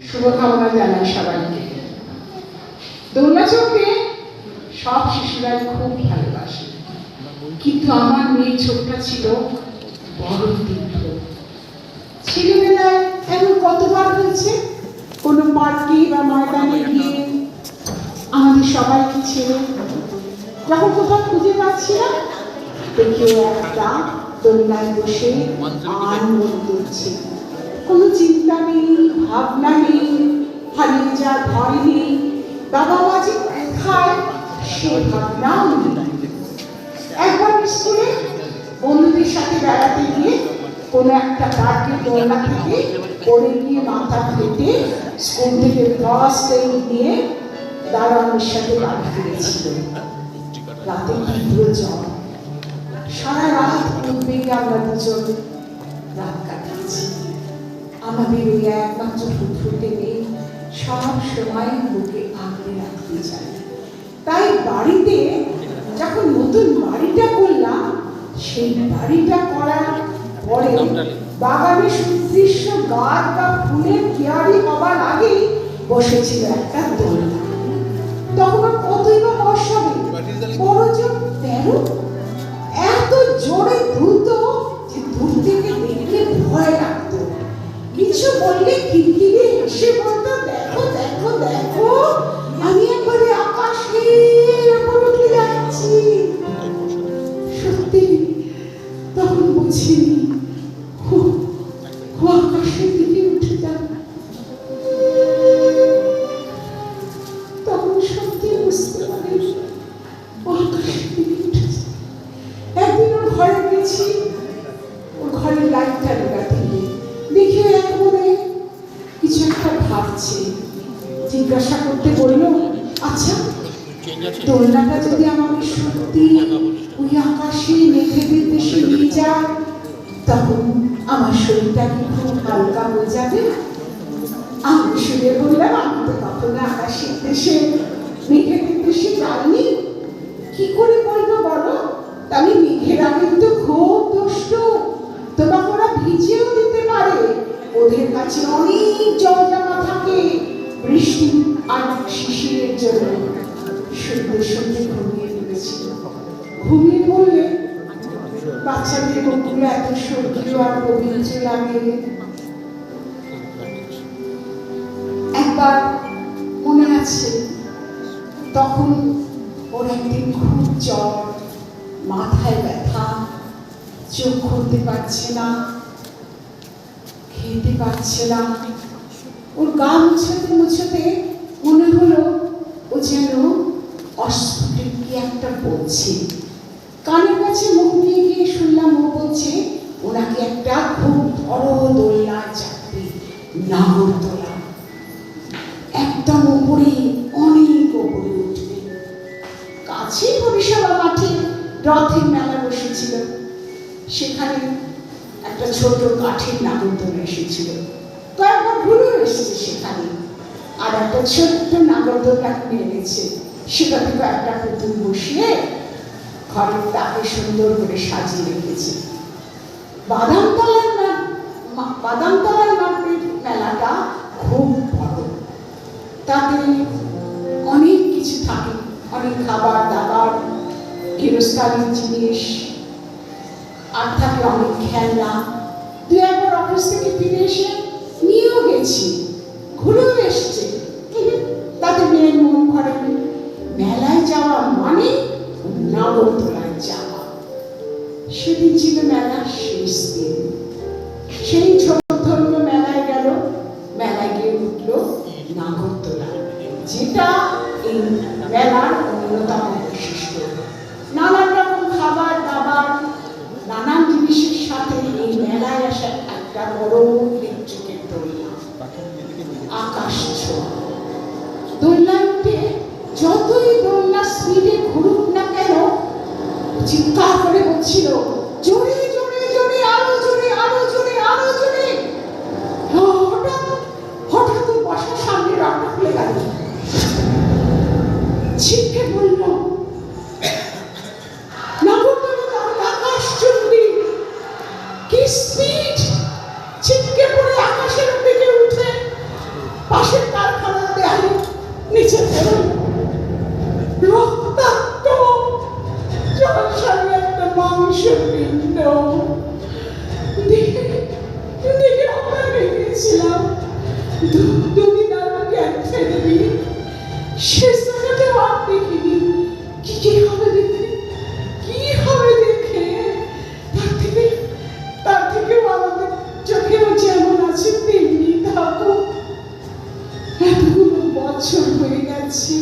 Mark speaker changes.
Speaker 1: শুভকামনা জানাই সবাইকে। দোলনা চড়তে সব শিশুরাই খুব ভালোবাসে, কিন্তু আমার মেয়ে ছোটটা ছিল বড় তীব্র। ছেলেবেলায় এমন কতবার হয়েছে কোনো পার্কে বা ময়দানে গিয়ে আমাদের সবাইকে ছেড়ে যখন কোথাও খুঁজে পাচ্ছি না, দেখে একটা দোলনায় বসে আনন্দ করছে। কোনো চিন্তা নেই, ভাবনা নেই, হারিয়ে যা ভয় নেই, বাবা মা যে কোথায় সে ভাবনাও নেই। একবার স্কুলে বন্ধুদের সাথে বেড়াতে গিয়ে কোনো একটা পার্কের দোলনা থেকে পড়ে গিয়ে মাথা ফেটে স্কুল থেকে ফার্স্ট এইড নিয়ে দারোয়ানের সাথে বাড়ি ফিরেছিল। রাতে তীব্র জ্বর, সারা রাত উদ্বেগে আমরা দুজন রাত কাটিয়েছি। আমাদের ওই একমাত্র ফুটফুটে মেয়ে সব সময় বুকে আগলে রাখতে চাই। তাই বাড়িতে যখন নতুন বাড়িটা করলাম, সেই বাড়িটা করার পরে বাগানে সুদৃশ্য গাছ বা ফুলের কিয়ারি হবার আগেই বসেছিল একটা দোলনা। তখন কতই বা বয়স হবে, বড় জোর 13। এত জোরে দ্রুত যে দূর থেকে দেখলে ভয় লাগতো। কিছু বললে খিলখিলি হেসে বলতো, দেখো দেখো দেখো আমি একবারে আকাশের উপর উঠে যাচ্ছি। সত্যি তখন বুঝিনি ও আকাশের দিকে উঠে যাবে। তখন সত্যি বুঝতে পারি ও আকাশের দিকে উঠে যাবে। একদিন ওর ঘরে গেছি, ওর ঘরের লাইটটা লাগাতে গিয়ে দেখে এক মনে কিছু একটা ভাবছে। জিজ্ঞাসা করতে বলল, আচ্ছা দোলনাটা যদি আমাকে সত্যি ওই আকাশে মেঘেদের দেশে নিয়ে যায়, তখন আমার শরীরটা কি খুব হালকা হয়ে যাবে? আমি শুনে বললাম, আমি তো কখনো আকাশের দেশে মেঘেদের দেশে যাইনি, কি করে বলবো বলো? আমি মেঘেরা কিন্তু খুব দুষ্ট, তোমাকে ওরা ভিজিয়েও দিতে পারে, ওদের কাছে অনেক জল জমা থাকে বৃষ্টি আর শিশিরের জন্য। শুনতে শুনতে ঘুমিয়ে পড়েছিল। ঘুমিয়ে পড়লে বাচ্চাদের মুখগুলো এত স্বর্গীয় আর পবিত্র লাগে। একবার মনে আছে, তখন ওর একদিন খুব জ্বর, মাথায় ব্যথা, চোখ খুলতে পারছে না, খেতে পারছে না। ওর গা মুছাতে মুছাতে মনে হলো ও যেন অস্ফুটে কি একটা বলছে। কানের কাছে মুখ নিয়ে গিয়ে শুনলাম ও বলছে ওনাকে একটা খুব বড় দোলনায় চাপবে, নাগরদোলা, একদম উপরে, অনেক উপরে উঠবে। কাছেই হরিসভা মাঠে রথের মেলা বসেছিল, সেখানে একটা ছোট কাঠের নাগরদোলা এসেছিল। কয়েকবার ঘুরেও এসেছে সেখানে, আর একটা ছোট্ট নাগরদোলা কিনে এনেছে। সেটাতে কয়েকটা পুতুল বসিয়ে ঘরের তাকে সুন্দর করে সাজিয়ে রেখেছে। বাদামতলার মাঠের মেলাটা খুব বড়, তাতে অনেক কিছু থাকে, অনেক খাবার দাবার, গৃহস্থালির জিনিস, আর থাকে অনেক খেলনা। দু একবার অফিস থেকে ফিরে এসে নিয়েও গেছি, ঘুরেও এসছে, তাতে মেয়ের মন ভরেনি। মেলায় যাওয়া মানে নাগরদোলায় যাওয়া। সেদিন ছিল মেলার শেষ দিন। সেই ছোট ধরনের মেলায় গেল, মেলায় গিয়ে উঠল নাগরদোলা, যেটা এই মেলার অন্যতম বৈশিষ্ট্য। নানান রকম খাবার দাবার, নানান জিনিসের সাথে এই মেলায় আসা একটা বড় ইলেকট্রিকের দোলনা, আকাশ ছোঁয়া। দোলনায় উঠে যতই দোলনা স্পিডে ঘুরুক না কেন, চিৎকার করে বলছিল, জোরে জোরে জোরে, আরো জোরে, আরো জোরে, আরো জোরে। হঠাৎ বসার সামনে রান্না খুলে গেল, ছিটকে বলল, আকাশ চুম্বি, কি স্পিড! ছিটকে পড়ে আকাশের দিকে উঠে পাশের কারখানার দেয়ালে নিচে পড়ল রক্তাক্ত জলসারি একটা মাংস পিণ্ড। দেখে আমরা ভেবেছিলাম দুদিন আর জ্ঞান ফেরেনি, শেষ জায়গাটাও আর দেখিনি। কি হবে দেখে, কি হবে দেখে, তার থেকেও আমাদের চোখেও যেমন আছে তেমনি থাকো। এতগুলো বছর হয়ে গেছে।